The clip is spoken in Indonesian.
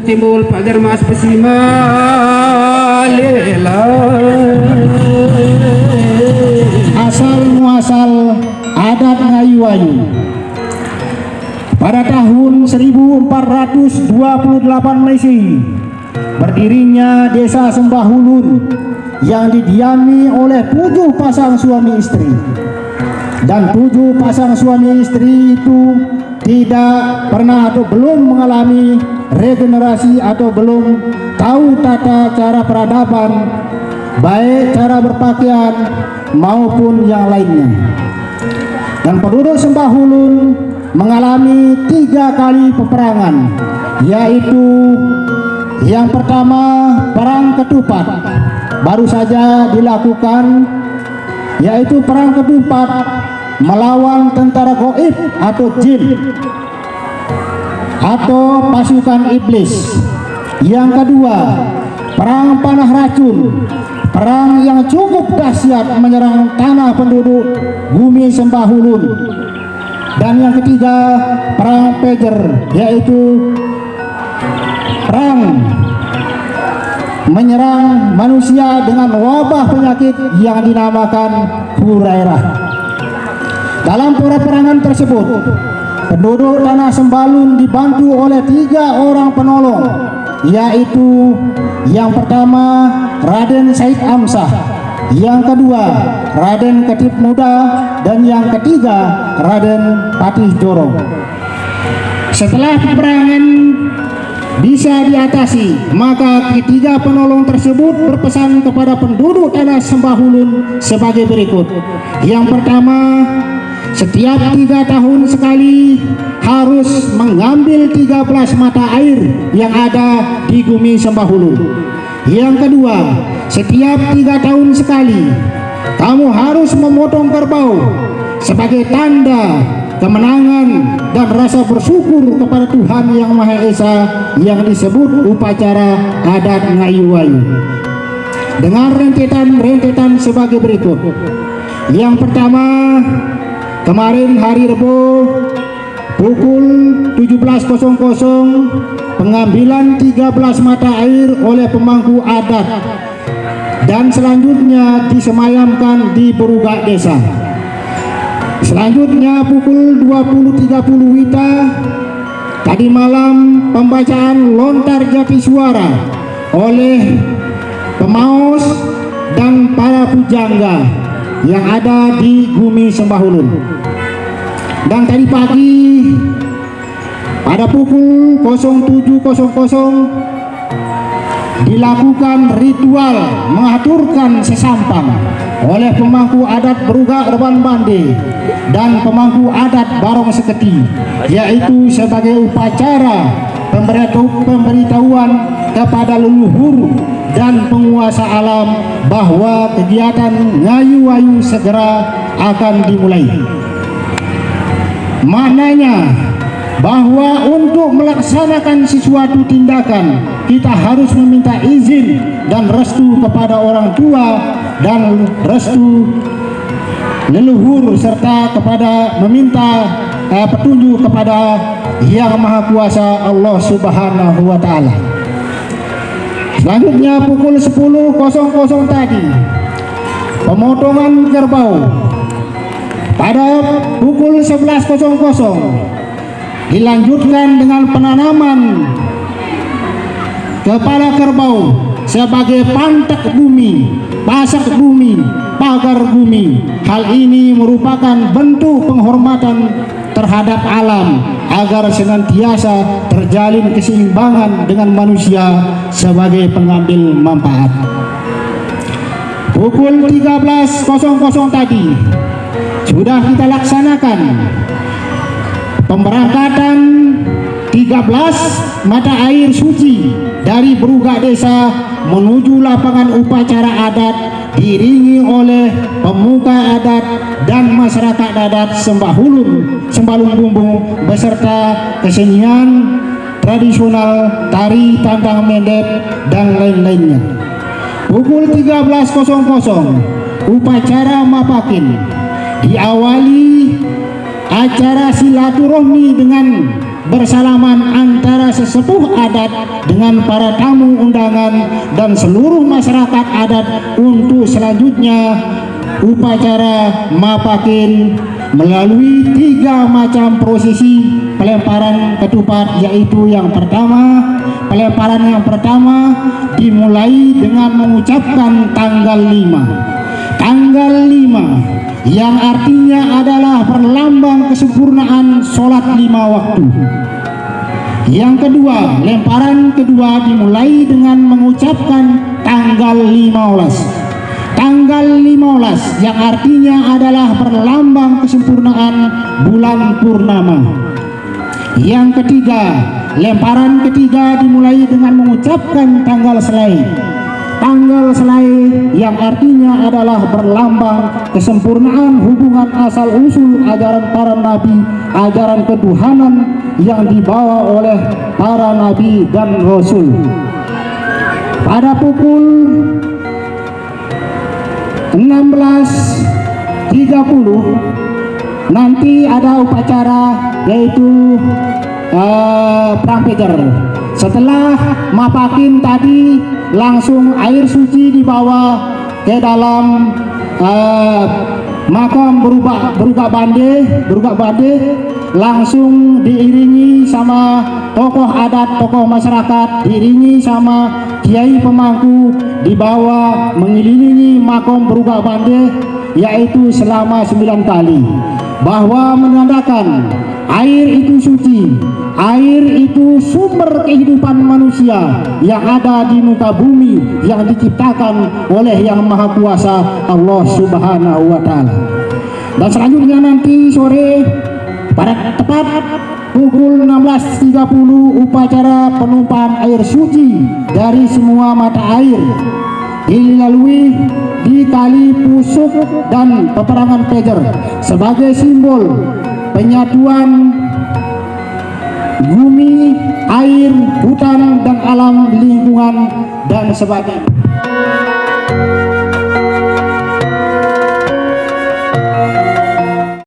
timbul pagar mas pesimalela. Asal muasal adat Ngayu-Ayu. Pada tahun 1428 Masehi, berdirinya Desa Sembahulun yang didiami oleh 7 pasang suami istri. Dan 7 pasang suami istri itu tidak pernah atau belum mengalami regenerasi atau belum tahu tata cara peradaban, baik cara berpakaian maupun yang lainnya. Dan penduduk Sembahulun mengalami 3 kali peperangan, yaitu yang pertama Perang Ketupat baru saja dilakukan, yaitu Perang Ketupat melawan tentara gaib atau jin atau pasukan iblis. Yang kedua Perang Panah Racun, perang yang cukup dahsyat menyerang tanah penduduk bumi Sembahulun. Dan yang ketiga Perang Pejer, yaitu perang menyerang manusia dengan wabah penyakit yang dinamakan hurairah. Dalam peperangan tersebut, penduduk tanah Sembalun dibantu oleh 3 orang penolong, yaitu yang pertama Raden Said Amsah, yang kedua Raden Ketip Muda, dan yang ketiga Raden Patih Jorong. Setelah peperangan bisa diatasi, maka ketiga penolong tersebut berpesan kepada penduduk tanah Sembahulun sebagai berikut. Yang pertama, setiap 3 tahun sekali harus mengambil 13 mata air yang ada di bumi Sembahulun. Yang kedua, setiap 3 tahun sekali kamu harus memotong kerbau sebagai tanda kemenangan dan rasa bersyukur kepada Tuhan Yang Maha Esa yang disebut upacara adat Ngayu-Ayu dengan rentetan sebagai berikut. Yang pertama, kemarin hari Rebo pukul 17.00 pengambilan 13 mata air oleh pemangku adat, dan selanjutnya disemayamkan di Berugak Desa. Selanjutnya pukul 20.30 WITA tadi malam pembacaan lontar jati suara oleh pemaus dan para pujangga yang ada di bumi Sembahulun. Dan tadi pagi pada pukul 07.00 dilakukan ritual mengaturkan sesampang oleh pemangku adat Berugak Reban Bande dan pemangku adat Barong Seketi, yaitu sebagai upacara pemberitahuan kepada leluhur dan penguasa alam bahwa kegiatan Ngayu-Ayu segera akan dimulai. Maknanya bahwa untuk melaksanakan sesuatu tindakan kita harus meminta izin dan restu kepada orang tua dan restu leluhur, serta kepada meminta petunjuk kepada Yang Maha Kuasa Allah Subhanahu wa Ta'ala. Selanjutnya pukul 10.00 tadi pemotongan kerbau. Pada pukul 11.00 dilanjutkan dengan penanaman kepala kerbau sebagai pantak bumi, pasak bumi, pagar bumi. Hal ini merupakan bentuk penghormatan terhadap alam agar senantiasa terjalin keseimbangan dengan manusia sebagai pengambil manfaat. Pukul 13.00 tadi sudah kita laksanakan pemberangkatan 13 mata air suci dari Berugak Desa menuju lapangan upacara adat diiringi oleh pemuka adat dan masyarakat adat Sembalun Bumbung beserta kesenian tradisional, tari tandang mendet dan lain-lainnya. Pukul 13.00 upacara Mapakin diawali acara silaturahmi dengan bersalaman antara sesepuh adat dengan para tamu undangan dan seluruh masyarakat adat untuk selanjutnya upacara mapakin melalui 3 macam prosesi pelemparan ketupat, yaitu yang pertama, pelemparan yang pertama dimulai dengan mengucapkan tanggal 5. Tanggal 5 yang artinya adalah perlambang kesempurnaan sholat 5 waktu. Yang kedua, lemparan kedua dimulai dengan mengucapkan tanggal 15. Tanggal 15 yang artinya adalah perlambang kesempurnaan bulan purnama. Yang ketiga, lemparan ketiga dimulai dengan mengucapkan tanggal selai. Tanggal selai yang artinya adalah berlambang kesempurnaan hubungan asal-usul ajaran para nabi, ajaran ketuhanan yang dibawa oleh para nabi dan rasul. Pada pukul 16.30 nanti ada upacara, yaitu perang peger. Setelah mapakin tadi, langsung air suci dibawa ke dalam makam berugak bande, langsung diiringi sama tokoh adat, tokoh masyarakat, diiringi sama kiai pemangku, dibawa mengelilingi makam berugak bande, yaitu selama 9 kali, bahwa menandakan air itu suci, air itu sumber kehidupan manusia yang ada di muka bumi yang diciptakan oleh Yang Maha Kuasa Allah Subhanahu wa Ta'ala. Dan selanjutnya nanti sore pada tepat pukul 16.30 upacara penumpahan air suci dari semua mata air dilalui di Kali Pusuk dan peperangan Peger sebagai simbol penyatuan bumi, air, hutan, dan alam lingkungan dan sebagainya.